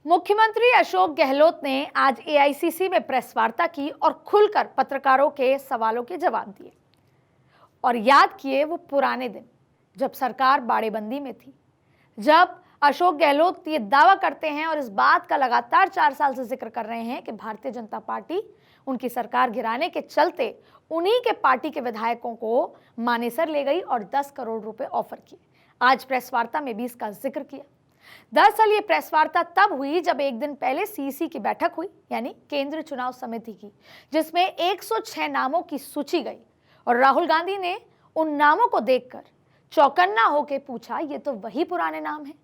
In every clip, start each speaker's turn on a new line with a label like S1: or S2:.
S1: मुख्यमंत्री अशोक गहलोत ने आज एआईसीसी में प्रेस वार्ता की और खुलकर पत्रकारों के सवालों के जवाब दिए और याद किए वो पुराने दिन जब सरकार बाड़ेबंदी में थी, जब अशोक गहलोत ये दावा करते हैं और इस बात का लगातार 4 साल से जिक्र कर रहे हैं कि भारतीय जनता पार्टी उनकी सरकार गिराने के चलते उन्हीं के पार्टी के विधायकों को मानेसर ले गई और 10 करोड़ रुपए ऑफर किए। आज प्रेस वार्ता में भी इसका जिक्र किया। दरअसल ये प्रेस वार्ता तब हुई जब एक दिन पहले सीईसी की बैठक हुई, यानी केंद्रीय चुनाव समिति की, जिसमें 106 नामों की सूची गई और राहुल गांधी ने उन नामों को देखकर चौकन्ना होकर पूछा, ये तो वही पुराने नाम हैं।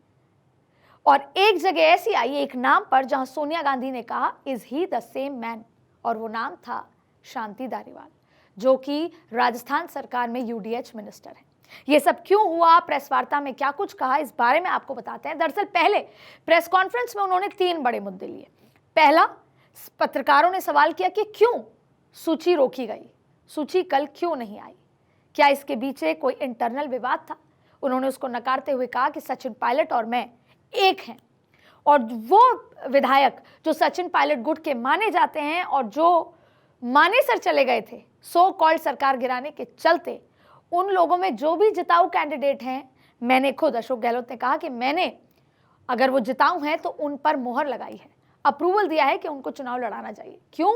S1: और एक जगह ऐसी आई एक नाम पर जहां सोनिया गांधी ने कहा, is he the same man, और वो नाम था शांति धारीवाल, जो कि राजस्थान सरकार में यूडीएच मिनिस्टर है। ये सब क्यों हुआ, प्रेस वार्ता में क्या कुछ कहा, इस बारे में आपको बताते हैं। दरअसल पहले प्रेस कॉन्फ्रेंस में उन्होंने 3 बड़े मुद्दे लिए। पहला, पत्रकारों ने सवाल किया कि क्यों सूची रोकी गई, सूची कल क्यों नहीं आई, क्या इसके पीछे कोई इंटरनल विवाद था। उन्होंने उसको नकारते हुए कहा कि सचिन पायलट और मैं एक हैं, और वो विधायक जो सचिन पायलट गुट के माने जाते हैं और जो मानेसर चले गए थे सो कॉल्ड सरकार गिराने के चलते, उन लोगों में जो भी जिताऊ कैंडिडेट हैं, मैंने खुद, अशोक गहलोत ने कहा कि मैंने, अगर वो जिताऊ हैं तो उन पर मोहर लगाई है, अप्रूवल दिया है कि उनको चुनाव लड़ाना चाहिए। क्यों?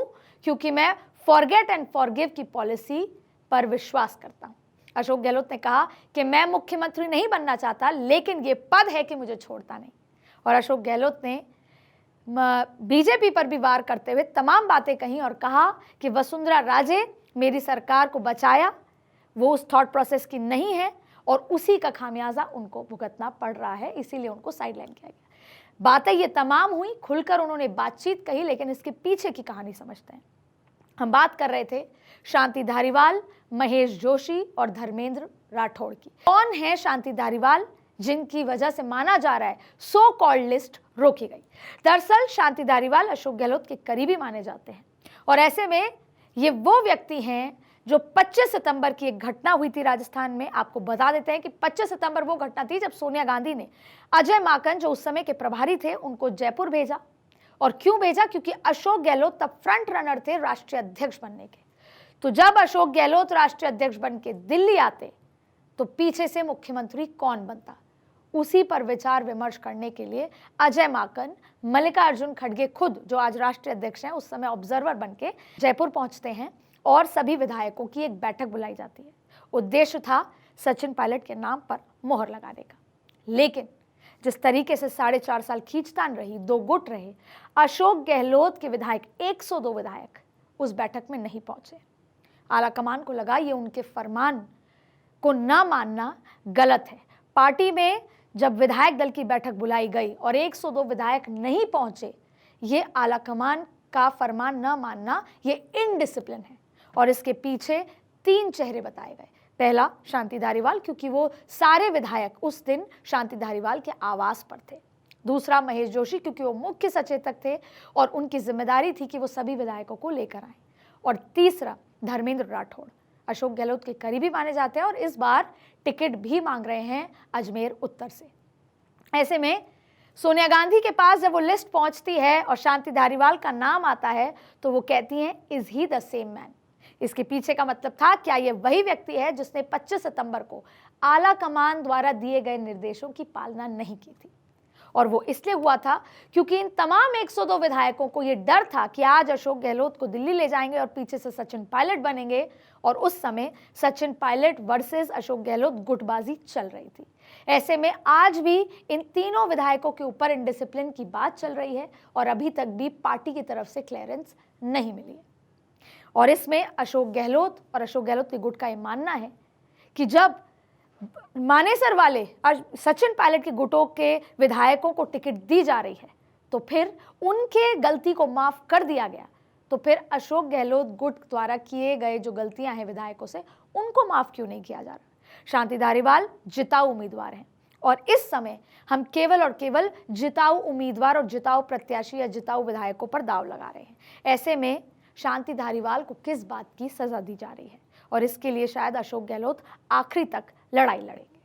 S1: क्योंकि मैं फॉरगेट एंड फॉरगिव की पॉलिसी पर विश्वास करता हूं। अशोक गहलोत ने कहा कि मैं मुख्यमंत्री नहीं बनना चाहता, लेकिन ये पद है कि मुझे छोड़ता नहीं। और अशोक गहलोत ने बीजेपी पर भी वार करते हुए तमाम बातें कही और कहा कि वसुंधरा राजे मेरी सरकार को बचाया, वो उस थॉट प्रोसेस की नहीं है और उसी का खामियाजा उनको भुगतना पड़ रहा है, इसीलिए उनको साइडलाइन किया गया। बातें ये तमाम हुई, खुलकर उन्होंने बातचीत कही, लेकिन इसके पीछे की कहानी समझते हैं। हम बात कर रहे थे शांति धारीवाल, महेश जोशी और धर्मेंद्र राठौड़ की। कौन है शांति धारीवाल जिनकी वजह से माना जा रहा है सो कॉल्ड लिस्ट रोकी गई? दरअसल शांति धारीवाल अशोक गहलोत के करीबी माने जाते हैं और ऐसे में ये वो व्यक्ति हैं जो 25 सितंबर की एक घटना हुई थी राजस्थान में। आपको बता देते हैं कि 25 सितंबर वो घटना थी जब सोनिया गांधी ने अजय माकन, जो उस समय के प्रभारी थे, उनको जयपुर भेजा। और क्यों भेजा? क्योंकि अशोक गहलोत तब फ्रंट रनर थे राष्ट्रीय अध्यक्ष बनने के। तो जब अशोक गहलोत राष्ट्रीय अध्यक्ष बन के दिल्ली आते तो पीछे से मुख्यमंत्री कौन बनता, उसी पर विचार विमर्श करने के लिए अजय माकन, मल्लिकार्जुन खड़गे खुद, जो आज राष्ट्रीय अध्यक्ष हैं, उस समय ऑब्जर्वर बन के जयपुर पहुंचते हैं और सभी विधायकों की एक बैठक बुलाई जाती है। उद्देश्य था सचिन पायलट के नाम पर मोहर लगाने का। लेकिन जिस तरीके से 4.5 साल खींचतान रही, 2 गुट रहे, अशोक गहलोत के विधायक, 102 विधायक उस बैठक में नहीं पहुंचे। आला कमान को लगा ये उनके फरमान को ना मानना गलत है। पार्टी में जब विधायक दल की बैठक बुलाई गई और 102 विधायक नहीं पहुंचे, ये आला कमान का फरमान न मानना, ये इनडिसिप्लिन है। और इसके पीछे 3 चेहरे बताए गए। पहला, शांति धारीवाल, क्योंकि वो सारे विधायक उस दिन शांति धारीवाल के आवास पर थे। दूसरा, महेश जोशी, क्योंकि वो मुख्य सचेतक थे और उनकी जिम्मेदारी थी कि वो सभी विधायकों को लेकर आए। और तीसरा, धर्मेंद्र राठौड़, अशोक गहलोत के करीबी माने जाते हैं और इस बार टिकट भी मांग रहे हैं अजमेर उत्तर से। ऐसे में सोनिया गांधी के पास जब वो लिस्ट पहुंचती है और शांति धारीवाल का नाम आता है तो वो कहती हैं, is he the same man. इसके पीछे का मतलब था, क्या ये वही व्यक्ति है जिसने 25 सितंबर को आला कमान द्वारा दिए गए निर्देशों की पालना नहीं की थी? और वो इसलिए हुआ था क्योंकि इन तमाम 102 विधायकों को ये डर था कि आज अशोक गहलोत को दिल्ली ले जाएंगे और पीछे से सचिन पायलट बनेंगे, और उस समय सचिन पायलट वर्सेस अशोक गहलोत गुटबाजी चल रही थी। ऐसे में आज भी इन तीनों विधायकों के ऊपर इनडिसिप्लिन की बात चल रही है और अभी तक भी पार्टी की तरफ से क्लियरेंस नहीं मिली है। और इसमें अशोक गहलोत और अशोक गहलोत के गुट का ये मानना है कि जब मानेसर वाले सचिन पायलट के गुटों के विधायकों को टिकट दी जा रही है तो फिर उनके गलती को माफ कर दिया गया, तो फिर अशोक गहलोत गुट द्वारा किए गए जो गलतियां हैं विधायकों से, उनको माफ क्यों नहीं किया जा रहा? शांति धारीवाल जिताऊ उम्मीदवार हैं और इस समय हम केवल और केवल जिताऊ उम्मीदवार और जिताऊ प्रत्याशी या जिताऊ विधायकों पर दाव लगा रहे हैं। ऐसे में शांति धारीवाल को किस बात की सजा दी जा रही है, और इसके लिए शायद अशोक गहलोत आखिरी तक लड़ाई लड़ेंगे।